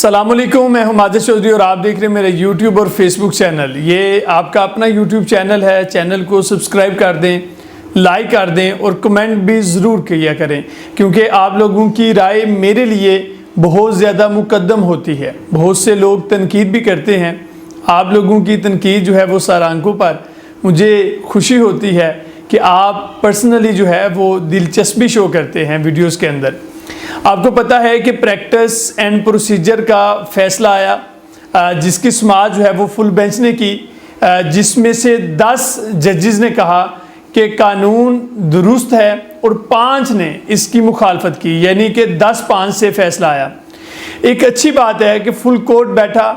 السلام علیکم، میں ہوں ماجد چودھری اور آپ دیکھ رہے ہیں میرے یوٹیوب اور فیس بک چینل۔ یہ آپ کا اپنا یوٹیوب چینل ہے، چینل کو سبسکرائب کر دیں، لائک کر دیں اور کمنٹ بھی ضرور کیا کریں، کیونکہ آپ لوگوں کی رائے میرے لیے بہت زیادہ مقدم ہوتی ہے۔ بہت سے لوگ تنقید بھی کرتے ہیں، آپ لوگوں کی تنقید جو ہے وہ سر آنکھوں پر مجھے خوشی ہوتی ہے کہ آپ پرسنلی جو ہے وہ دلچسپی شو کرتے ہیں ویڈیوز کے اندر۔ آپ کو پتہ ہے کہ پریکٹس اینڈ پروسیجر کا فیصلہ آیا، جس کی سماعت جو ہے وہ فل بینچ نے کی، جس میں سے 10 ججز نے کہا کہ قانون درست ہے اور 5 نے اس کی مخالفت کی، یعنی کہ 10-5 سے فیصلہ آیا۔ ایک اچھی بات ہے کہ فل کورٹ بیٹھا۔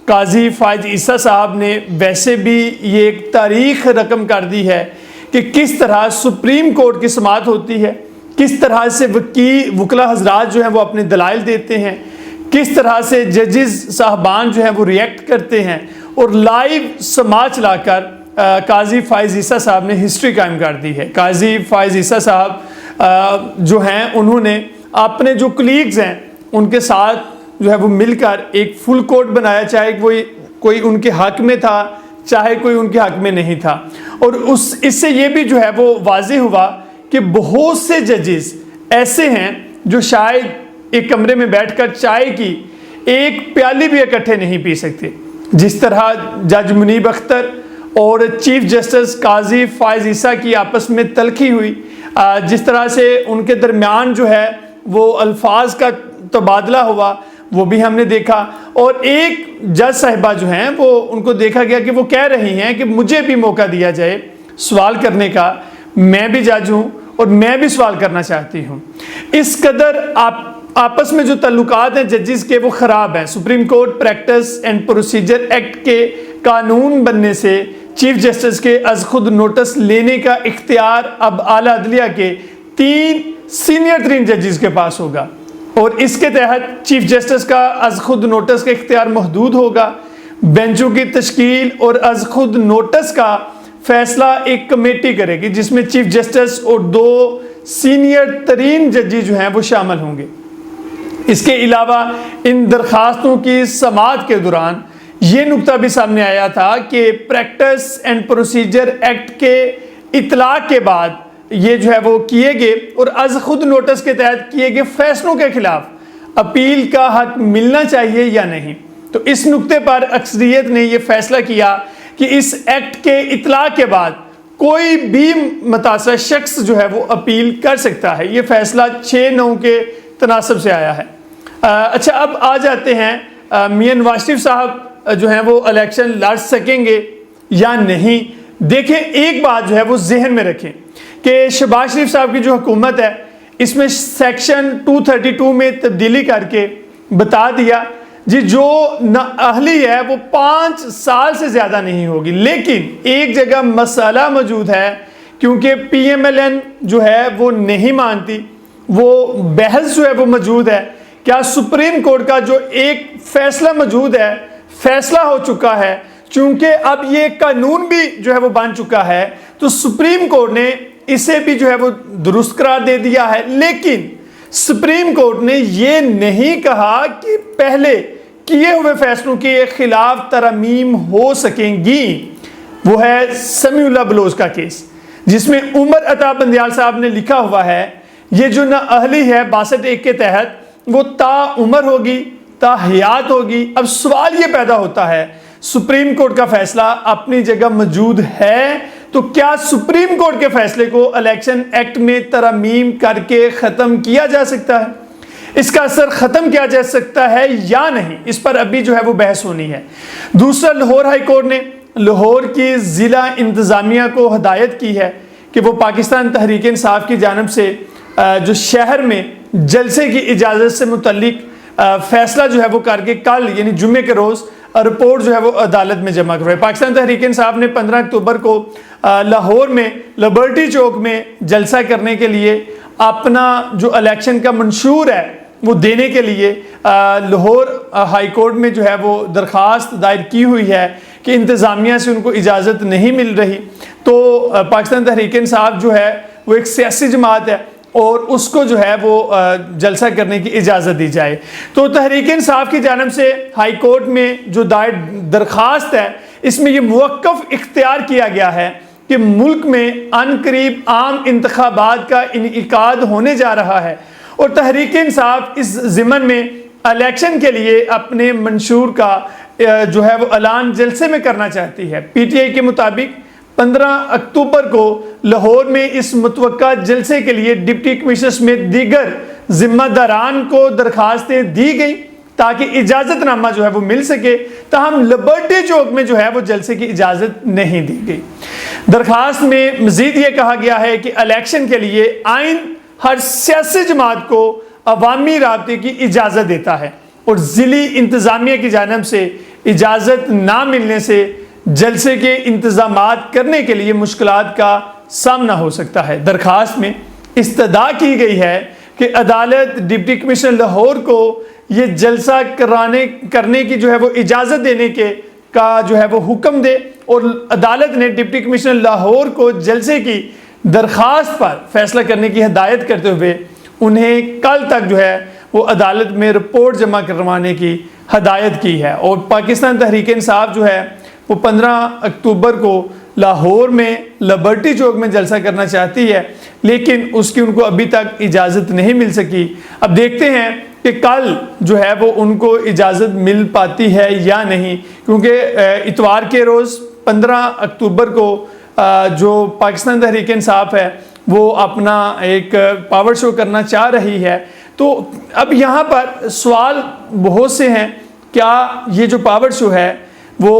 قاضی فائز عیسیٰ صاحب نے ویسے بھی یہ ایک تاریخ رقم کر دی ہے کہ کس طرح سپریم کورٹ کی سماعت ہوتی ہے، کس طرح سے وکلا حضرات جو ہیں وہ اپنے دلائل دیتے ہیں، کس طرح سے ججز صاحبان جو ہیں وہ ریئیکٹ کرتے ہیں، اور لائیو سماعت چلا کر قاضی فائز عیسیٰ صاحب نے ہسٹری قائم کر دی ہے۔ قاضی فائز عیسیٰ صاحب جو ہیں انہوں نے اپنے جو کلیگز ہیں ان کے ساتھ جو ہے وہ مل کر ایک فل کورٹ بنایا، چاہے کوئی ان کے حق میں تھا چاہے کوئی ان کے حق میں نہیں تھا، اور اس سے یہ بھی جو ہے وہ واضح ہوا کہ بہت سے ججز ایسے ہیں جو شاید ایک کمرے میں بیٹھ کر چائے کی ایک پیالی بھی اکٹھے نہیں پی سکتے۔ جس طرح جج منیب اختر اور چیف جسٹس قاضی فائز عیسیٰ کی آپس میں تلخی ہوئی، جس طرح سے ان کے درمیان جو ہے وہ الفاظ کا تبادلہ ہوا، وہ بھی ہم نے دیکھا۔ اور ایک جج صاحبہ جو ہیں وہ ان کو دیکھا گیا کہ وہ کہہ رہی ہیں کہ مجھے بھی موقع دیا جائے سوال کرنے کا، میں بھی جج ہوں اور میں بھی سوال کرنا چاہتی ہوں۔ اس قدر آپس میں جو تعلقات ہیں ججز کے وہ خراب ہیں۔ Supreme court practice and procedure act کے قانون بننے سے چیف جسٹس کے از خود نوٹس لینے کا اختیار اب اعلیٰ عدلیہ کے 3 سینئر ترین ججز کے پاس ہوگا، اور اس کے تحت چیف جسٹس کا از خود نوٹس کا اختیار محدود ہوگا۔ بینچوں کی تشکیل اور از خود نوٹس کا فیصلہ ایک کمیٹی کرے گی، جس میں چیف جسٹس اور 2 سینئر ترین ججز جو ہیں وہ شامل ہوں گے۔ اس کے علاوہ ان درخواستوں کی سماعت کے دوران یہ نقطہ بھی سامنے آیا تھا کہ پریکٹس اینڈ پروسیجر ایکٹ کے اطلاق کے بعد یہ جو ہے وہ کیے گئے اور از خود نوٹس کے تحت کیے گئے فیصلوں کے خلاف اپیل کا حق ملنا چاہیے یا نہیں۔ تو اس نقطے پر اکثریت نے یہ فیصلہ کیا کہ اس ایکٹ کے اطلاق کے بعد کوئی بھی متاثرہ شخص جو ہے وہ اپیل کر سکتا ہے۔ یہ فیصلہ 6-9 کے تناسب سے آیا ہے۔ اچھا، اب آ جاتے ہیں میاں نواز شریف صاحب جو ہیں وہ الیکشن لڑ سکیں گے یا نہیں۔ دیکھیں، ایک بات جو ہے وہ ذہن میں رکھیں کہ شہباز شریف صاحب کی جو حکومت ہے اس میں سیکشن 232 میں تبدیلی کر کے بتا دیا جی جو نااہلی ہے وہ 5 سال سے زیادہ نہیں ہوگی، لیکن ایک جگہ مسئلہ موجود ہے، کیونکہ پی ایم ایل این جو ہے وہ نہیں مانتی، وہ بحث جو ہے وہ موجود ہے۔ کیا سپریم کورٹ کا جو ایک فیصلہ موجود ہے، فیصلہ ہو چکا ہے، چونکہ اب یہ قانون بھی جو ہے وہ بن چکا ہے، تو سپریم کورٹ نے اسے بھی جو ہے وہ درست قرار دے دیا ہے، لیکن سپریم کورٹ نے یہ نہیں کہا کہ پہلے کیے ہوئے فیصلوں کے خلاف ترامیم ہو سکیں گی۔ وہ ہے سمیع اللہ بلوچ کا کیس، جس میں عمر عطا بندیال صاحب نے لکھا ہوا ہے یہ جو نااہلی ہے 62(1) کے تحت وہ تا عمر ہوگی، تا حیات ہوگی۔ اب سوال یہ پیدا ہوتا ہے، سپریم کورٹ کا فیصلہ اپنی جگہ موجود ہے، تو کیا سپریم کورٹ کے فیصلے کو الیکشن ایکٹ میں ترامیم کر کے ختم کیا جا سکتا ہے؟ اس کا اثر ختم کیا جا سکتا ہے یا نہیں؟ اس پر ابھی جو ہے وہ بحث ہونی ہے۔ دوسرا، لاہور ہائی کورٹ نے لاہور کی ضلع انتظامیہ کو ہدایت کی ہے کہ وہ پاکستان تحریک انصاف کی جانب سے جو شہر میں جلسے کی اجازت سے متعلق فیصلہ جو ہے وہ کر کے کل یعنی جمعے کے روز رپورٹ جو ہے وہ عدالت میں جمع کروائے۔ پاکستان تحریک انصاف نے 15 اکتوبر کو لاہور میں لبرٹی چوک میں جلسہ کرنے کے لیے اپنا جو الیکشن کا منشور ہے وہ دینے کے لیے لاہور ہائی کورٹ میں جو ہے وہ درخواست دائر کی ہوئی ہے کہ انتظامیہ سے ان کو اجازت نہیں مل رہی۔ تو پاکستان تحریک انصاف جو ہے وہ ایک سیاسی جماعت ہے، اور اس کو جو ہے وہ جلسہ کرنے کی اجازت دی جائے۔ تو تحریک انصاف کی جانب سے ہائی کورٹ میں جو دائر درخواست ہے اس میں یہ موقف اختیار کیا گیا ہے کہ ملک میں عن قریب عام انتخابات کا انعقاد ہونے جا رہا ہے اور تحریک انصاف اس ضمن میں الیکشن کے لیے اپنے منشور کا جو ہے وہ اعلان جلسے میں کرنا چاہتی ہے۔ پی ٹی آئی کے مطابق 15 اکتوبر کو لاہور میں اس متوقع جلسے کے لیے ڈپٹی کمشنر سمیت دیگر ذمہ داران کو درخواستیں دی گئیں تاکہ اجازت نامہ جو ہے وہ مل سکے، تاہم لبرٹی چوک میں جو ہے وہ جلسے کی اجازت نہیں دی گئی۔ درخواست میں مزید یہ کہا گیا ہے کہ الیکشن کے لیے آئین ہر سیاسی جماعت کو عوامی رابطے کی اجازت دیتا ہے اور ضلعی انتظامیہ کی جانب سے اجازت نہ ملنے سے جلسے کے انتظامات کرنے کے لیے مشکلات کا سامنا ہو سکتا ہے۔ درخواست میں استدعا کی گئی ہے کہ عدالت ڈپٹی کمشنر لاہور کو یہ جلسہ کرنے کی جو ہے وہ اجازت دینے کا جو ہے وہ حکم دے اور عدالت نے ڈپٹی کمشنر لاہور کو جلسے کی درخواست پر فیصلہ کرنے کی ہدایت کرتے ہوئے انہیں کل تک جو ہے وہ عدالت میں رپورٹ جمع کروانے کی ہدایت کی ہے۔ اور پاکستان تحریک انصاف جو ہے وہ 15 اکتوبر کو لاہور میں لبرٹی چوک میں جلسہ کرنا چاہتی ہے، لیکن اس کی ان کو ابھی تک اجازت نہیں مل سکی۔ اب دیکھتے ہیں کہ کل جو ہے وہ ان کو اجازت مل پاتی ہے یا نہیں، کیونکہ اتوار کے روز 15 اکتوبر کو جو پاکستان تحریک انصاف ہے وہ اپنا ایک پاور شو کرنا چاہ رہی ہے۔ تو اب یہاں پر سوال بہت سے ہیں، کیا یہ جو پاور شو ہے وہ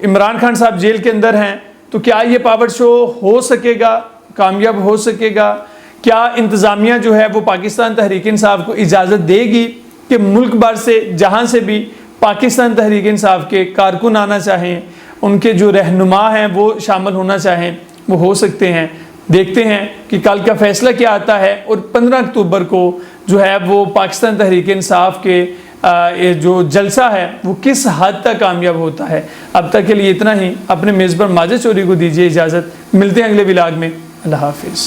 عمران خان صاحب جیل کے اندر ہیں تو کیا یہ پاور شو ہو سکے گا، کامیاب ہو سکے گا؟ کیا انتظامیہ جو ہے وہ پاکستان تحریک انصاف کو اجازت دے گی کہ ملک بھر سے جہاں سے بھی پاکستان تحریک انصاف کے کارکن آنا چاہیں، ان کے جو رہنما ہیں وہ شامل ہونا چاہیں، وہ ہو سکتے ہیں؟ دیکھتے ہیں کہ کل کا فیصلہ کیا آتا ہے اور 15 اکتوبر کو جو ہے وہ پاکستان تحریک انصاف کے جو جلسہ ہے وہ کس حد تک کامیاب ہوتا ہے۔ اب تک کے لیے اتنا ہی۔ اپنے میزبان ماجد چوری کو دیجیے اجازت، ملتے ہیں اگلے ولاگ میں۔ اللہ حافظ۔